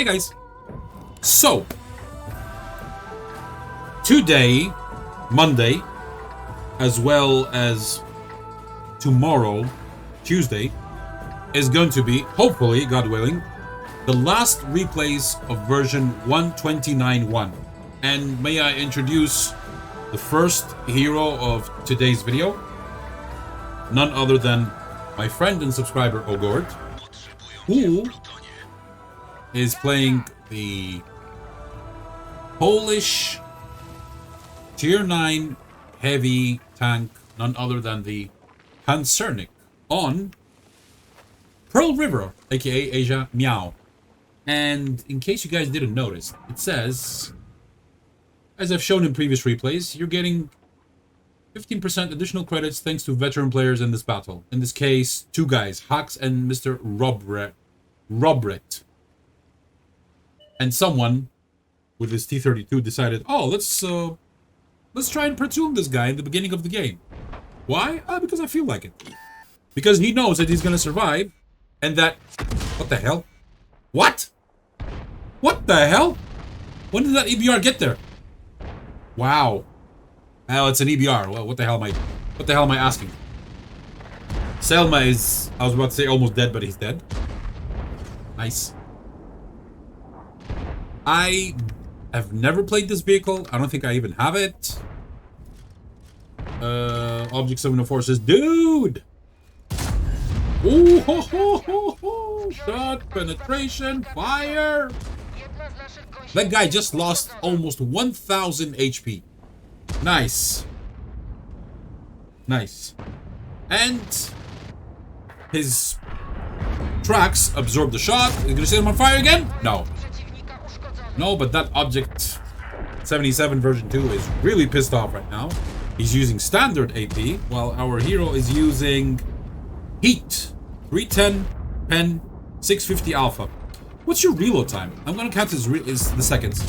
Hey guys. So, today, Monday, as well as tomorrow, Tuesday, is going to be, hopefully, God willing, the last replays of version 129.1. And may I introduce the first hero of today's video? None other than my friend and subscriber, ohgord, who is playing the Polish Tier 9 heavy tank, none other than the Pancernik, on Pearl River, aka Asia Meow. And in case you guys didn't notice, it says, as I've shown in previous replays, you're getting 15% additional credits thanks to veteran players in this battle. In this case, two guys, Hax and Mr. Robret. And someone with his T-32 decided, oh, let's try and platoon this guy in the beginning of the game. Why? Because I feel like it. Because he knows that he's gonna survive, and that... What the hell? What? What the hell? When did that EBR get there? Wow. Oh, it's an EBR. Well, what the hell am I asking? Selma is, I was about to say almost dead, but he's dead. Nice. I have never played this vehicle. I don't think I even have it. Object 704 says, dude! Ooh, ho, ho, ho, ho. Shot, penetration, fire! That guy just lost almost 1,000 HP. Nice. Nice. And his tracks absorb the shot. Are you gonna set him on fire again? No. No, but that Object 77 version 2 is really pissed off right now. He's using standard AP, while our hero is using Heat 310 Pen 650 Alpha. What's your reload time? I'm gonna count his the seconds.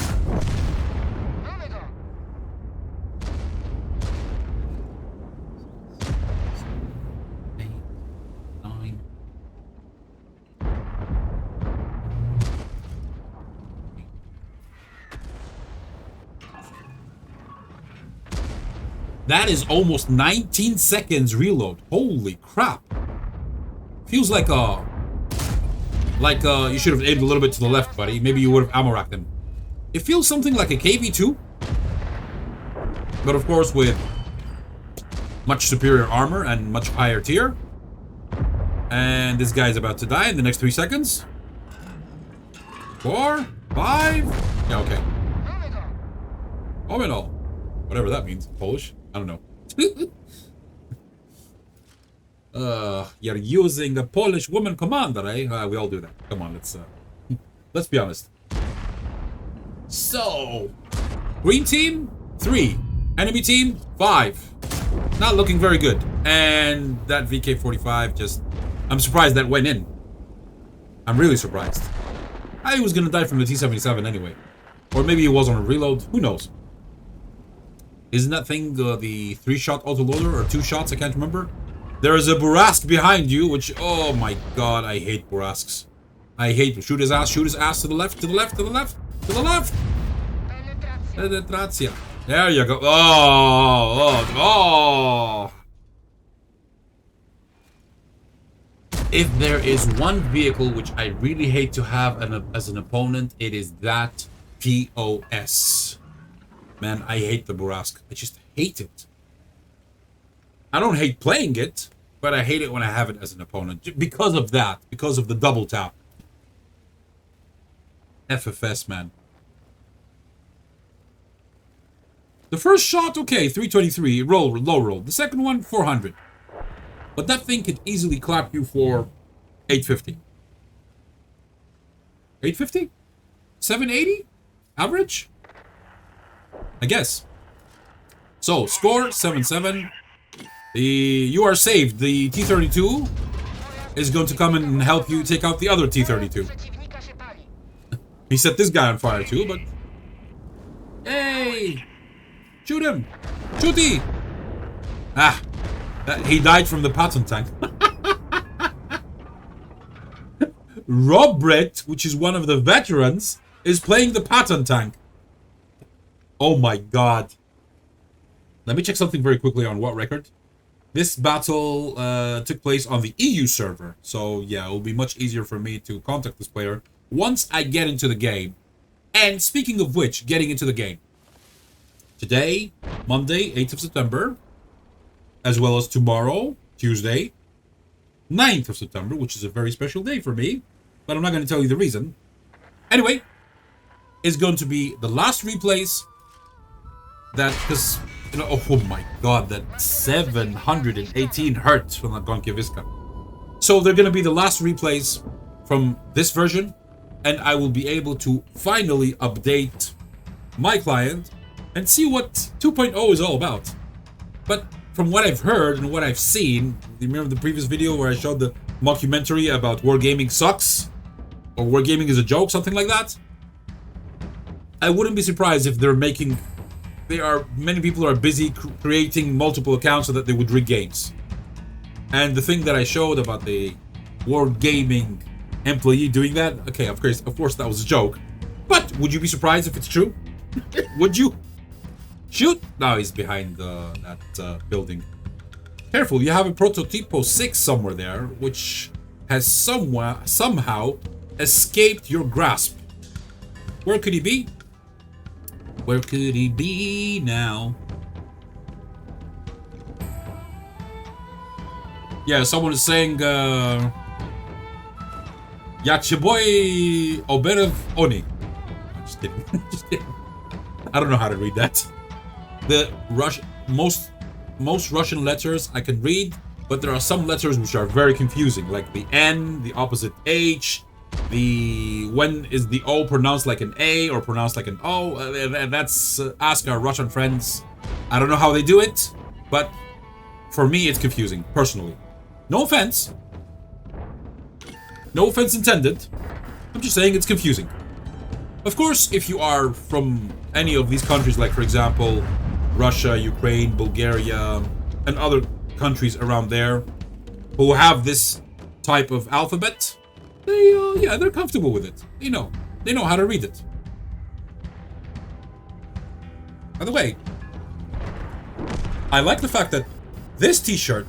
That is almost 19 seconds reload. Holy crap. Feels like you should have aimed a little bit to the left, buddy. Maybe you would have ammo racked him. It feels something like a KV-2. But of course with much superior armor and much higher tier. And this guy's about to die in the next 3 seconds. 4, 5. Yeah, okay. Omino. Whatever that means. Polish. I don't know. You're using a Polish woman commander, eh? We all do that. Come on, let's be honest. So, green team 3, enemy team 5. Not looking very good. And that VK-45 just, I'm surprised that went in. I'm really surprised. I was gonna die from the T-77 anyway, or maybe it was on a reload. Who knows? Isn't that thing the 3-shot autoloader or 2 shots? I can't remember. There is a Burask behind you, which, oh my god, I hate Burasks. I hate him. Shoot his ass to the left, to the left, to the left, to the left. Penetration. There you go. Oh. If there is one vehicle which I really hate to have as an opponent, it is that POS. Man, I hate the Burask. I just hate it. I don't hate playing it, but I hate it when I have it as an opponent. Because of that. Because of the double tap. FFS, man. The first shot, okay, 323. Low roll. The second one, 400. But that thing could easily clap you for 850. 850? 780? Average? I guess. So, score 7-7. You are saved. The T-32 is going to come and help you take out the other T-32. He set this guy on fire too, but... Hey! Shoot him! Shooty! He died from the Patton tank. Robert, which is one of the veterans, is playing the Patton tank. Oh my god. Let me check something very quickly on WoT record. This battle took place on the EU server. So yeah, it will be much easier for me to contact this player once I get into the game. And speaking of which, getting into the game. Today, Monday, 8th of September, as well as tomorrow, Tuesday, 9th of September, which is a very special day for me, but I'm not going to tell you the reason. Anyway, it's going to be the last replays that, because, you know, oh my god, that 718 hertz from that Gonkiewicz. So they're going to be the last replays from this version, and I will be able to finally update my client and see what 2.0 is all about. But from what I've heard and what I've seen, you remember the previous video where I showed the mockumentary about wargaming sucks? Or wargaming is a joke, something like that? I wouldn't be surprised if many people are busy creating multiple accounts so that they would rig games. And the thing that I showed about the wargaming employee doing that, okay, of course that was a joke. But would you be surprised if it's true? Would you? Shoot! Now he's behind that building. Careful, you have a Prototypo 6 somewhere there, which has somehow escaped your grasp. Where could he be? Where could he be now? Yeah, someone is saying, Yachiboy Oberev Oni. I'm just kidding. Just kidding. I don't know how to read that. The most Russian letters I can read, but there are some letters which are very confusing, like the N, the opposite H, when is the O pronounced like an A or pronounced like an O? That's ask our Russian friends. I don't know how they do it, but for me it's confusing, personally. No offense. No offense intended. I'm just saying it's confusing. Of course, if you are from any of these countries, like for example, Russia, Ukraine, Bulgaria, and other countries around there who have this type of alphabet, they're comfortable with it. They know how to read it. By the way, I like the fact that this t-shirt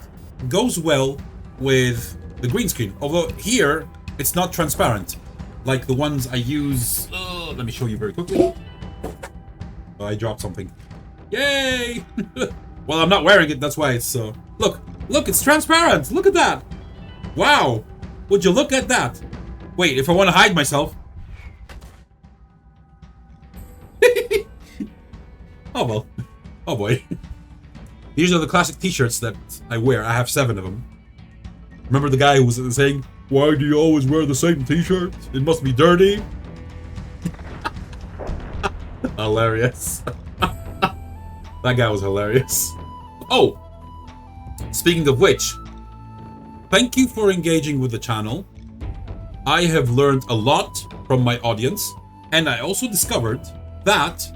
goes well with the green screen, although here it's not transparent like the ones I use. Let me show you very quickly. Oh, I dropped something. Yay! Well, I'm not wearing it, that's why it's look, it's transparent. Look at that. Wow. Would you look at that? Wait, if I want to hide myself. Oh well. Oh boy. These are the classic t-shirts that I wear. I have 7 of them. Remember the guy who was saying, "Why do you always wear the same t-shirt? It must be dirty." Hilarious. That guy was hilarious. Oh, speaking of which, thank you for engaging with the channel. I have learned a lot from my audience, and I also discovered that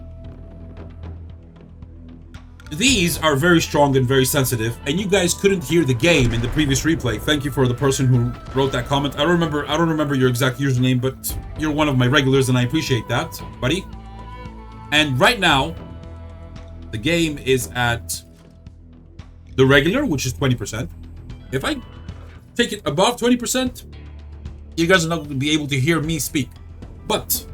these are very strong and very sensitive, and you guys couldn't hear the game in the previous replay. Thank you for the person who wrote that comment. I don't remember your exact username, but you're one of my regulars, and I appreciate that, buddy. And right now, the game is at the regular, which is 20%. If I take it above 20%, you guys are not going to be able to hear me speak. But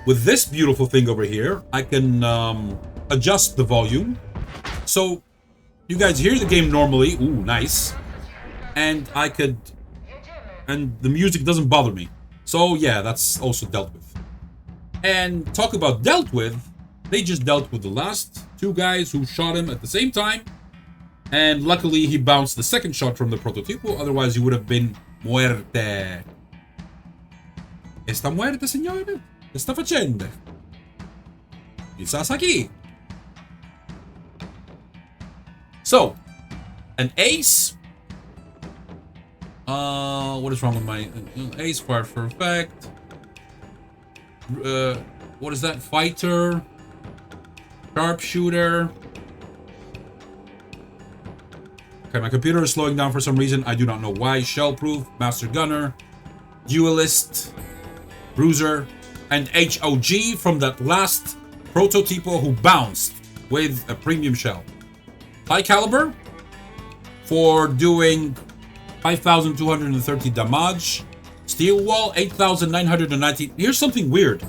with this beautiful thing over here, I can adjust the volume. So you guys hear the game normally. Ooh, nice. And the music doesn't bother me. So yeah, that's also dealt with. And talk about dealt with, they just dealt with the last 2 guys who shot him at the same time. And luckily he bounced the second shot from the Prototypo, otherwise he would have been muerte. Está muerte, signore? Che sta facendo? Il Sasaki. So, an ace. What is wrong with my ace? Fire for effect. What is that? Fighter. Sharpshooter. Okay, my computer is slowing down for some reason. I do not know why. Shellproof. Master Gunner. Duelist, Bruiser, and HOG from that last prototypo who bounced with a premium shell. High caliber for doing 5,230 damage. Steel wall 8,990. Here's something weird,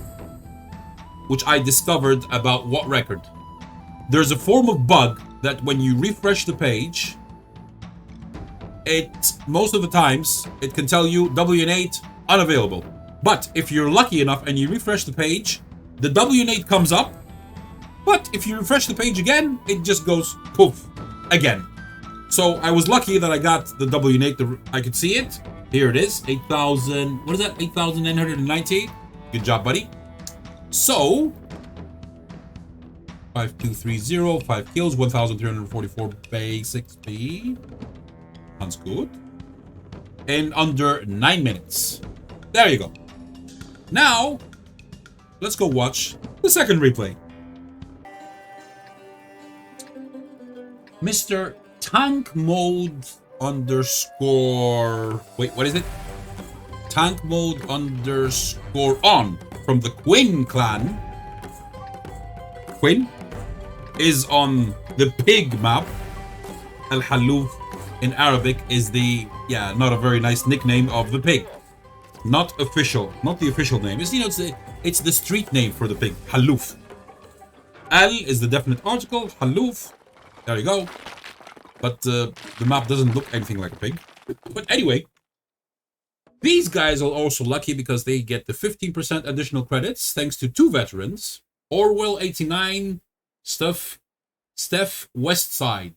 which I discovered about WoT Record. There's a form of bug that when you refresh the page, most of the times it can tell you WN8 unavailable. But if you're lucky enough and you refresh the page, the WN8 comes up. But if you refresh the page again, it just goes poof again. So I was lucky that I got the WN8. I could see it. Here it is. 8,000. What is that? 8,990. Good job, buddy. So 5230, 5 kills, 1,344 base XP. Sounds good. In under 9 minutes. There you go. Now, let's go watch the second replay. Mr. Tank Mode underscore... Wait, what is it? Tank Mode underscore on from the Quinn clan. Quinn is on the pig map. Al Haloof in Arabic is the, not a very nice nickname of the pig. Not official, not the official name. It's, it's the street name for the pig, Haloof. Al is the definite article, Haloof. There you go. But the map doesn't look anything like a pig. But anyway, these guys are also lucky because they get the 15% additional credits thanks to 2 veterans. Orwell89, Steph Westside.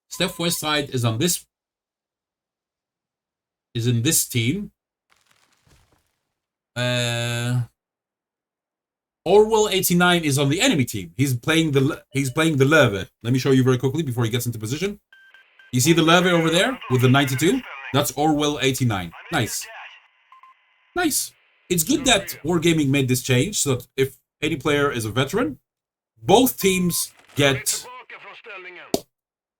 Steph Westside is on this. Is in this team. Orwell89 is on the enemy team. He's playing the Leve. Let me show you very quickly before he gets into position. You see the Leve over there with the 92? That's Orwell89. Nice. Nice. It's good that Wargaming made this change so that if any player is a veteran, both teams get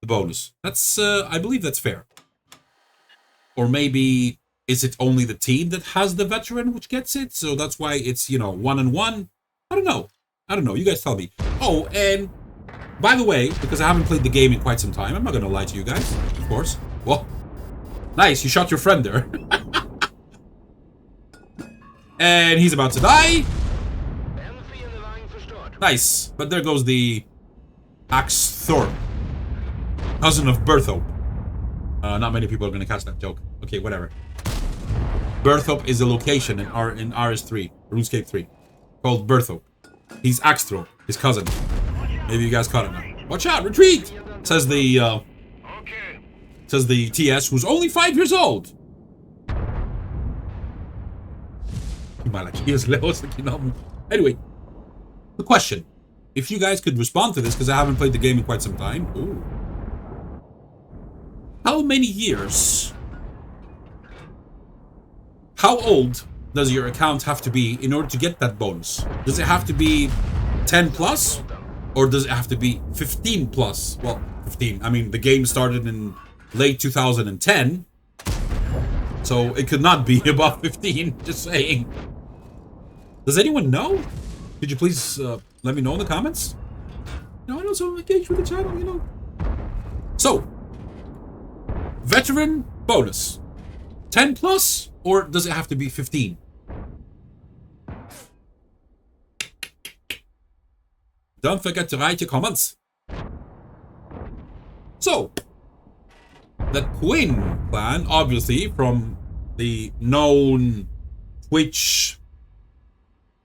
the bonus. That's I believe that's fair. Or maybe is it only the team that has the veteran which gets it? So that's why it's, 1-1. I don't know. You guys tell me. Oh, and by the way, because I haven't played the game in quite some time, I'm not going to lie to you guys, of course. Well, nice. You shot your friend there. And he's about to die. Nice. But there goes the Axthorpe, cousin of Berthope. Not many people are going to catch that joke. Okay, whatever. Berthope is a location in RS3, RuneScape 3, called Berthope. He's Axthorpe, his cousin. Maybe you guys caught it now. Watch out, retreat! Says the TS, who's only 5 years old. Anyway, the question: if you guys could respond to this, because I haven't played the game in quite some time. Ooh. How many years? How old does your account have to be in order to get that bonus? Does it have to be 10 plus? Or does it have to be 15 plus? Well, 15. I mean, the game started in late 2010. So it could not be above 15. Just saying. Does anyone know? Could you please let me know in the comments? I know someone engaged with the channel, So, veteran bonus. 10 plus? Or does it have to be 15? Don't forget to write your comments. So, the Quinn clan, obviously from the known Twitch...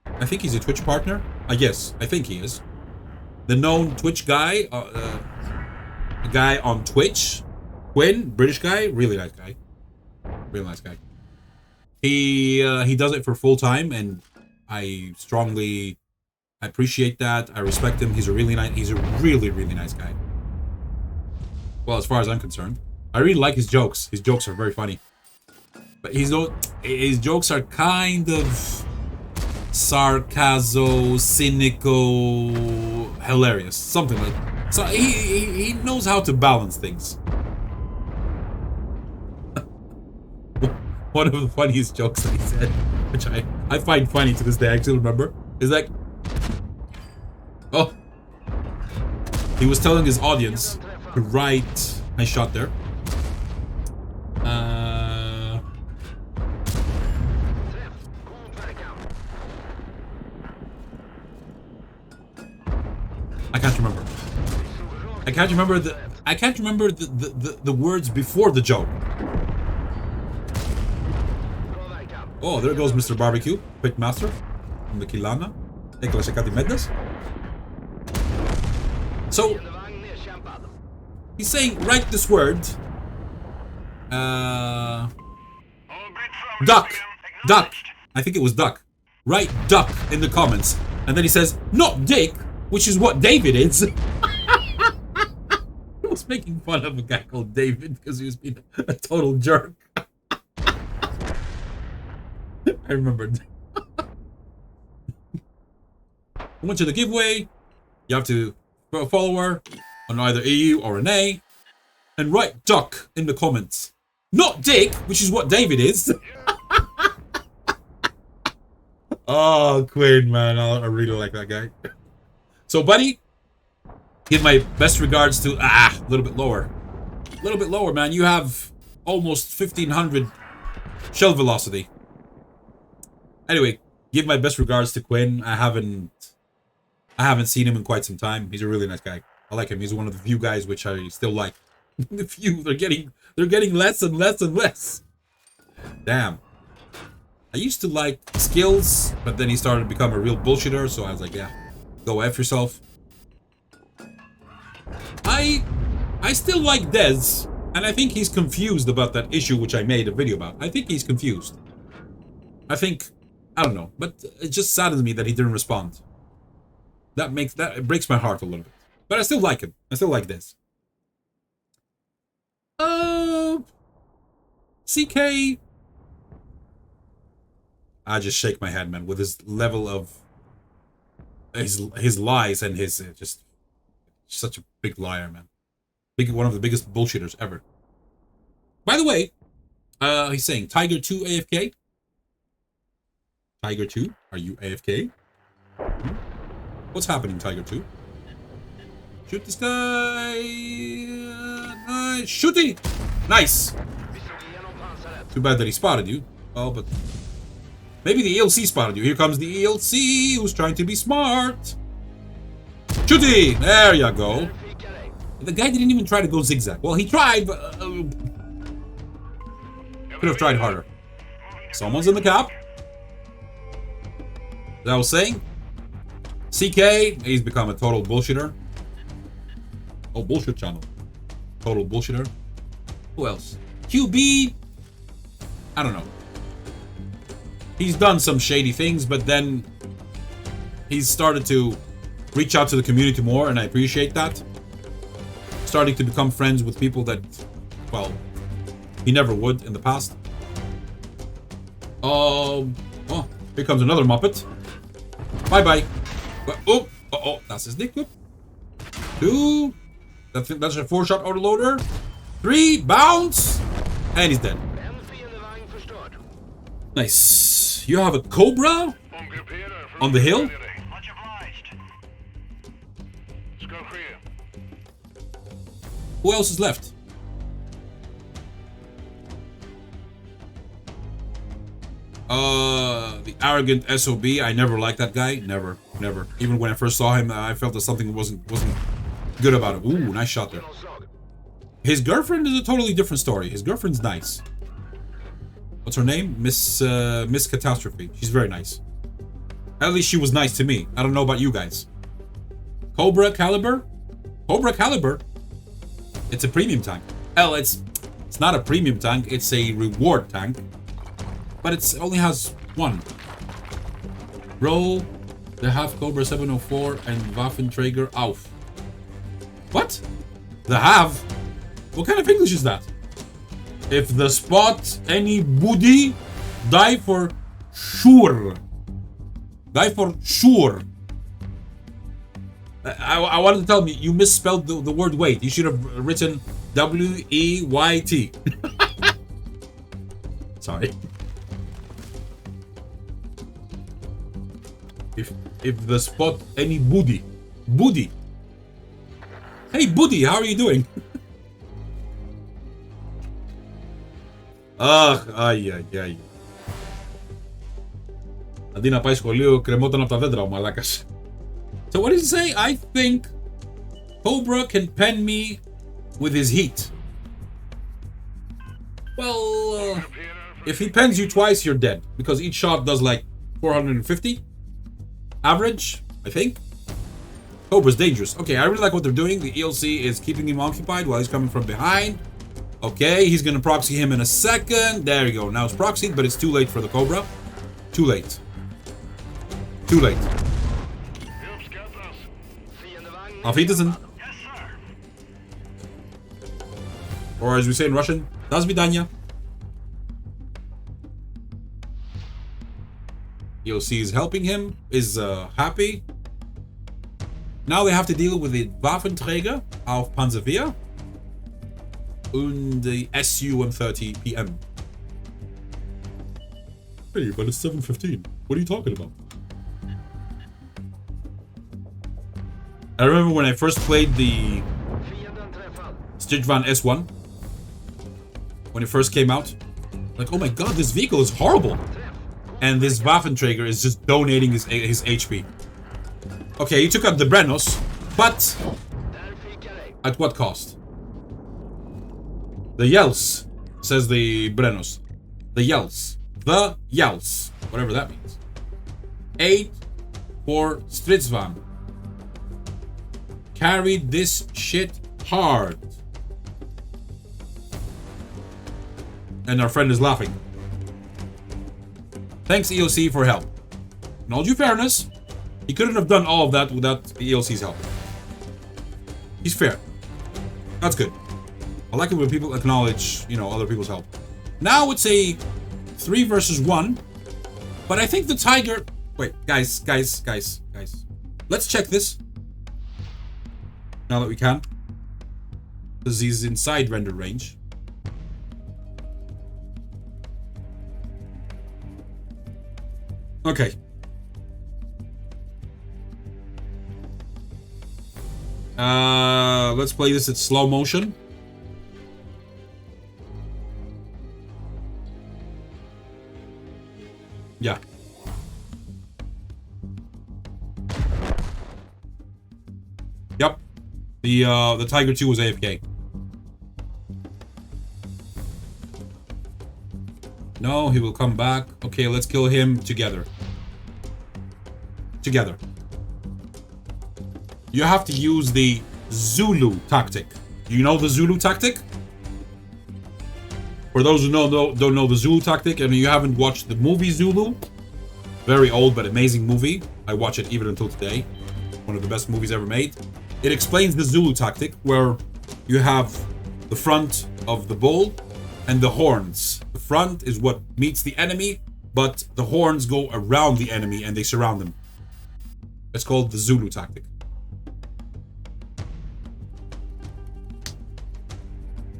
I think he's a Twitch partner. I think he is. The known Twitch guy, a guy on Twitch. Quinn, British guy, really nice guy. Real nice guy. He does it for full time, and I strongly appreciate that. I respect him. He's a really really nice guy. Well, as far as I'm concerned, I really like his jokes. His jokes are very funny, but his jokes are kind of sarcasm, cynical, hilarious, something like that. So he knows how to balance things. one of the funniest jokes that he said, which I find funny to this day, I actually remember, is like, oh, he was telling his audience to write, nice shot there. I can't remember. I can't remember the words before the joke. Oh, there goes Mr. Barbecue, Pitmaster from the Kilana. So he's saying, write this word. Duck. Duck. I think it was duck. Write duck in the comments. And then he says, not dick, which is what David is. He was making fun of a guy called David because he was being a total jerk. I remembered. I went to the giveaway. You have to put a follower on either EU or an A. And write duck in the comments. Not dick, which is what David is. Oh, Quinn, man. I really like that guy. So, buddy, give my best regards to... a little bit lower. A little bit lower, man. You have almost 1,500 shell velocity. Anyway, give my best regards to Quinn. I haven't seen him in quite some time. He's a really nice guy. I like him. He's one of the few guys which I still like. The few, they're getting less and less and less. Damn. I used to like Skills, but then he started to become a real bullshitter, so I was like, yeah, go F yourself. I still like Dez, and I think he's confused about that issue which I made a video about. I think he's confused. I don't know, but it just saddens me that he didn't respond. It breaks my heart a little bit. But I still like him. I still like Dez. CK. I just shake my head, man, with his level of his lies and his just such a big liar, man. One of the biggest bullshitters ever. By the way, he's saying Tiger 2 AFK. Tiger 2, are you AFK? What's happening, Tiger 2? Shoot this guy. Nice. Shooting. Nice. Too bad that he spotted you. Oh, but maybe the ELC spotted you. Here comes the ELC, who's trying to be smart. Shooting. There you go. The guy didn't even try to go zigzag. Well, he tried, but could have tried harder. Someone's in the cap. As I was saying, CK, he's become a total bullshitter. Oh, bullshit channel. Total bullshitter. Who else? QB. I don't know. He's done some shady things, but then he's started to reach out to the community more, and I appreciate that. Starting to become friends with people that, well, he never would in the past. Oh, here comes another Muppet. Bye-bye. Oh, that's his nick. 2. That's a 4-shot autoloader. 3, bounce, and he's dead. Nice. You have a Cobra on the hill. Who else is left? The arrogant SOB. I never liked that guy. Never. Even when I first saw him, I felt that something wasn't good about it. Ooh, nice shot there. His girlfriend is a totally different story. His girlfriend's nice. What's her name? Miss Catastrophe. She's very nice. At least she was nice to me. I don't know about you guys. Cobra Caliber? Cobra Caliber? It's a premium tank. Hell, it's not a premium tank. It's a reward tank. But it only has one. Roll the half Cobra 704 and Waffenträger auf. What? The half? What kind of English is that? If the spot any booty, die for sure. Die for sure. I wanted to tell me you misspelled the word wait. You should have written W-E-Y-T. Sorry. If the spot any booty. Booty. Hey, Buddy, how are you doing? Αχ, ai. Αντί να πάει σχολείο, κρεμόταν από τα δέντρα ο μαλάκας. So what did he say? I think Cobra can pen me with his heat. Well, if he pens you twice, you're dead. Because each shot does like 450. Average, I think. Cobra's dangerous. Okay, I really like what they're doing. The ELC is keeping him occupied while he's coming from behind. Okay, he's gonna proxy him in a second. There you go. Now it's proxied, but it's too late for the Cobra. Too late. Too late. Auf Wiedersehen. Or as we say in Russian, до свидания. ELC is helping him, is happy. Now they have to deal with the Waffenträger auf Panzerwehr and the SU-130 PM. Hey, but it's 7:15. What are you talking about? I remember when I first played the Stridvan S1, when it first came out, like, oh my god, this vehicle is horrible. And this Waffenträger is just donating his HP. Okay, he took out the Brennos, but at what cost? The Yels, says the Brennos. The Yels. The Yels. Whatever that means. 8 for Stridsvan. Carried this shit hard. And our friend is laughing. Thanks, ELC, for help. In all due fairness, he couldn't have done all of that without the ELC's help. He's fair. That's good. I like it when people acknowledge, you know, other people's help. Now it's a 3 versus 1. But I think the Tiger... Wait, guys. Let's check this. Now that we can. Because he's inside render range. Okay. Let's play this at slow motion. Yeah. Yep. The Tiger 2 was AFK. No, he will come back. Okay, let's kill him together. Together. You have to use the Zulu tactic. Do you know the Zulu tactic? For those who don't know the Zulu tactic, and you haven't watched the movie Zulu, very old but amazing movie. I watch it even until today. One of the best movies ever made. It explains the Zulu tactic, where you have the front of the bull and the horns. The front is what meets the enemy, but the horns go around the enemy and they surround them. It's called the Zulu tactic.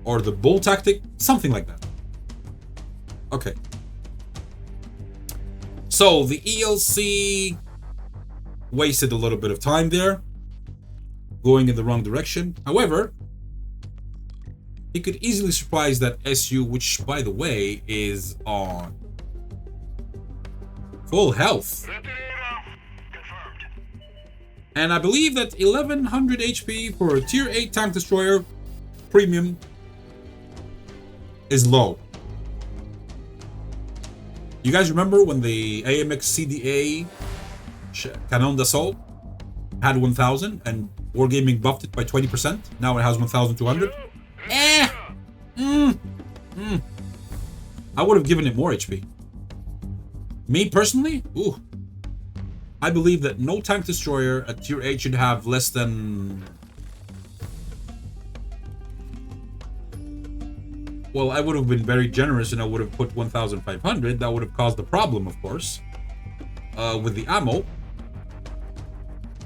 Or the bull tactic, something like that. Okay. So the ELC wasted a little bit of time there, going in the wrong direction. However, he could easily surprise that SU, which, by the way, is on full health. And I believe that 1100 HP for a tier 8 tank destroyer premium is low. You guys remember when the AMX CDA Canon d'Assault had 1000 and Wargaming buffed it by 20%? Now it has 1200. I would have given it more HP. Me personally, I believe that no tank destroyer at tier 8 should have less than... Well, I would have been very generous and I would have put 1500. That would have caused a problem, of course, with the ammo.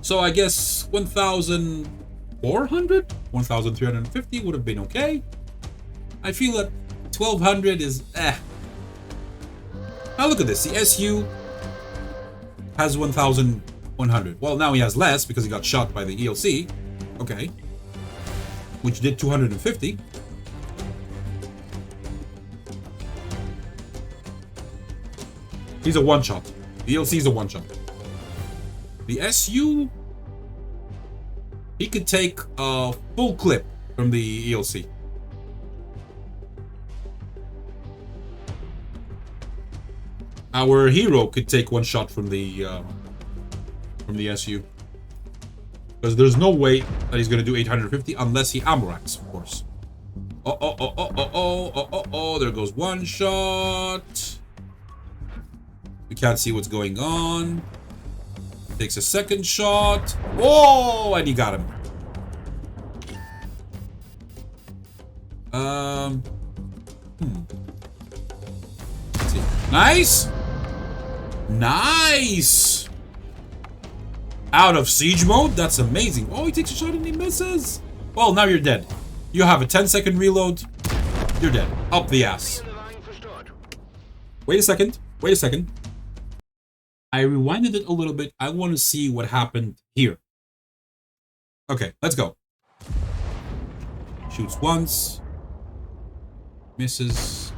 So I guess 1400, 1350 would have been okay. I feel that 1200 is Now look at this. The SU has 1,100. Well, now he has less because he got shot by the ELC. Okay. Which did 250. He's a one-shot. The ELC is a one-shot. The SU, he could take a full clip from the ELC. Our hero could take one shot from the SU. Because there's no way that he's going to do 850 unless he ammo racks, of course. Oh, there goes one shot. We can't see what's going on. Takes a second shot. Oh, and he got him. Let's see. Nice. Nice. Out of siege mode? That's amazing. Oh, he takes a shot and he misses. Well, now you're dead. You have a 10-second reload. You're dead. Up the ass. Wait a second. Wait a second. I rewinded it a little bit. I want to see what happened here. Okay, let's go. Shoots once. Misses.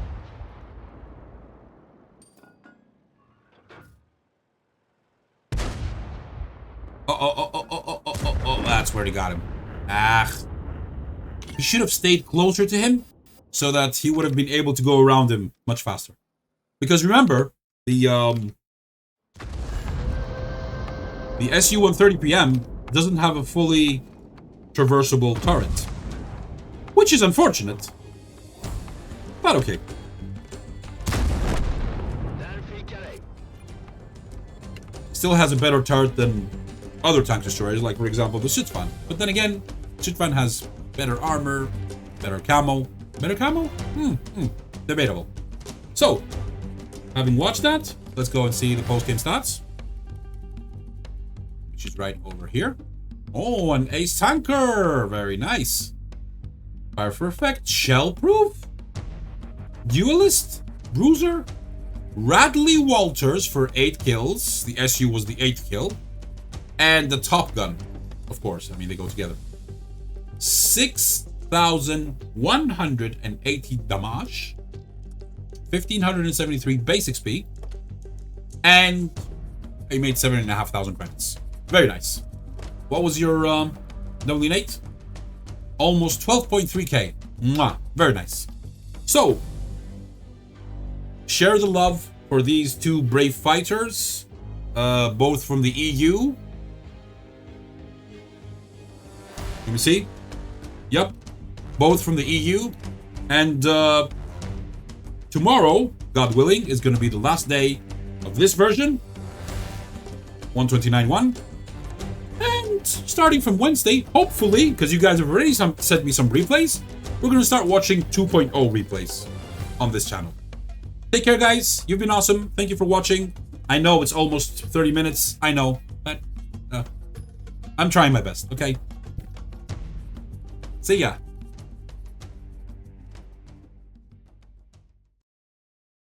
Oh, that's where he got him. Ah. He should have stayed closer to him so that he would have been able to go around him much faster. Because remember, the SU-130 PM doesn't have a fully traversable turret. Which is unfortunate. But okay. Still has a better turret than other tank destroyers, like for example the Schutzpan. But then again, Schutzpan has better armor, better camo. Better camo? Debatable. So, having watched that, let's go and see the post-game stats. Which is right over here. Oh, an ace tanker! Very nice. Fire for effect, shell-proof, duelist, bruiser, Radley Walters for 8 kills. The SU was the 8th kill. And the Top Gun, of course. I mean, they go together. 6,180 damage. 1,573 base XP. And he made 7,500 credits. Very nice. What was your W Nate? Almost 12.3k. Mwah. Very nice. So, share the love for these two brave fighters, both from the EU. Let me see. Yep, both from the EU. And tomorrow, God willing, is going to be the last day of this version, 129.1. And starting from Wednesday, hopefully, because you guys have already sent me some replays, we're going to start watching 2.0 replays on this channel. Take care, guys. You've been awesome. Thank you for watching. I know it's almost 30 minutes. I know, but I'm trying my best, okay? See ya.